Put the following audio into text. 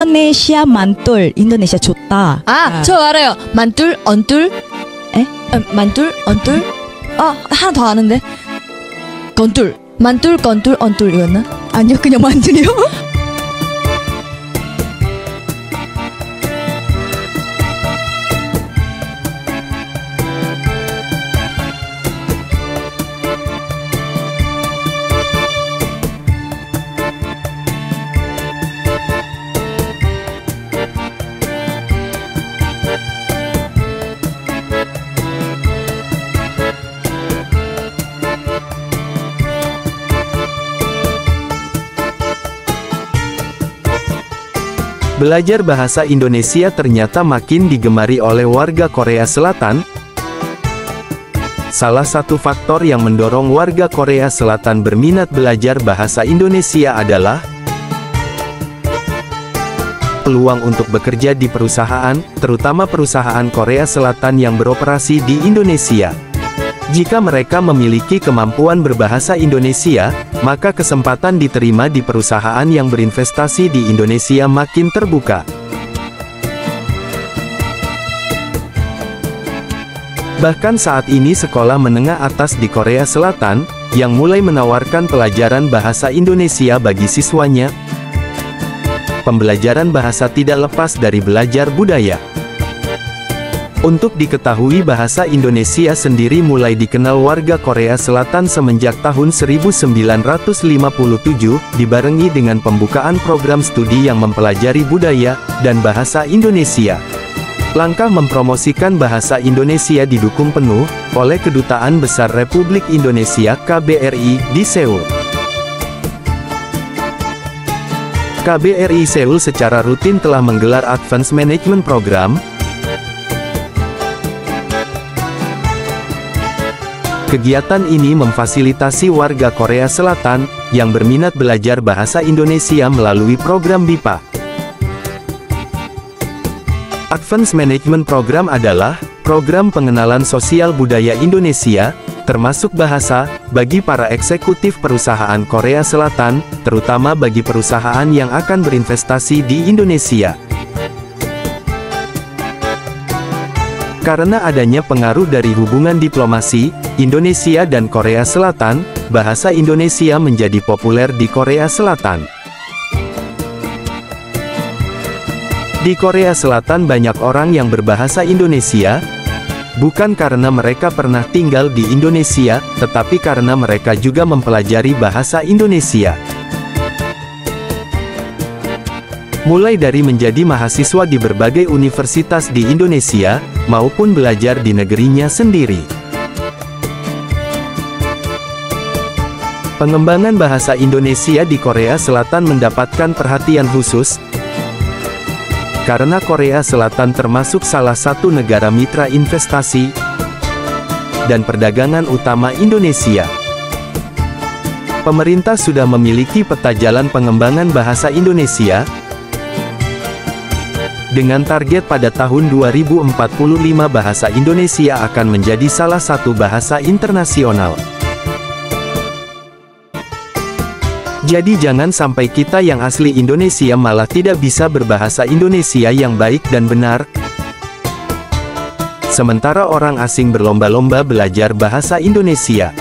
인도네시아 만돌. 인도네시아 좋다. 저 알아요. 만둘, 언둘. 에? 만둘, 언둘. 하나 더 아는데. 건둘. 만둘, 건둘, 언둘 이거였나? 아니요, 그냥 만들이요. Belajar bahasa Indonesia ternyata makin digemari oleh warga Korea Selatan. Salah satu faktor yang mendorong warga Korea Selatan berminat belajar bahasa Indonesia adalah peluang untuk bekerja di perusahaan, terutama perusahaan Korea Selatan yang beroperasi di Indonesia. Jika mereka memiliki kemampuan berbahasa Indonesia, maka kesempatan diterima di perusahaan yang berinvestasi di Indonesia makin terbuka. Bahkan saat ini sekolah menengah atas di Korea Selatan, yang mulai menawarkan pelajaran bahasa Indonesia bagi siswanya. Pembelajaran bahasa tidak lepas dari belajar budaya. Untuk diketahui, bahasa Indonesia sendiri mulai dikenal warga Korea Selatan semenjak tahun 1957, dibarengi dengan pembukaan program studi yang mempelajari budaya dan bahasa Indonesia. Langkah mempromosikan bahasa Indonesia didukung penuh oleh Kedutaan Besar Republik Indonesia (KBRI) di Seoul. KBRI Seoul secara rutin telah menggelar Advanced Management Program. Kegiatan ini memfasilitasi warga Korea Selatan yang berminat belajar bahasa Indonesia melalui program BIPA. Advanced Management Program adalah program pengenalan sosial budaya Indonesia, termasuk bahasa, bagi para eksekutif perusahaan Korea Selatan, terutama bagi perusahaan yang akan berinvestasi di Indonesia. Karena adanya pengaruh dari hubungan diplomasi Indonesia dan Korea Selatan, bahasa Indonesia menjadi populer di Korea Selatan. Di Korea Selatan banyak orang yang berbahasa Indonesia, bukan karena mereka pernah tinggal di Indonesia, tetapi karena mereka juga mempelajari bahasa Indonesia. Mulai dari menjadi mahasiswa di berbagai universitas di Indonesia, maupun belajar di negerinya sendiri. Pengembangan bahasa Indonesia di Korea Selatan mendapatkan perhatian khusus, karena Korea Selatan termasuk salah satu negara mitra investasi dan perdagangan utama Indonesia. Pemerintah sudah memiliki peta jalan pengembangan bahasa Indonesia, dengan target pada tahun 2045 bahasa Indonesia akan menjadi salah satu bahasa internasional. Jadi jangan sampai kita yang asli Indonesia malah tidak bisa berbahasa Indonesia yang baik dan benar, sementara orang asing berlomba-lomba belajar bahasa Indonesia.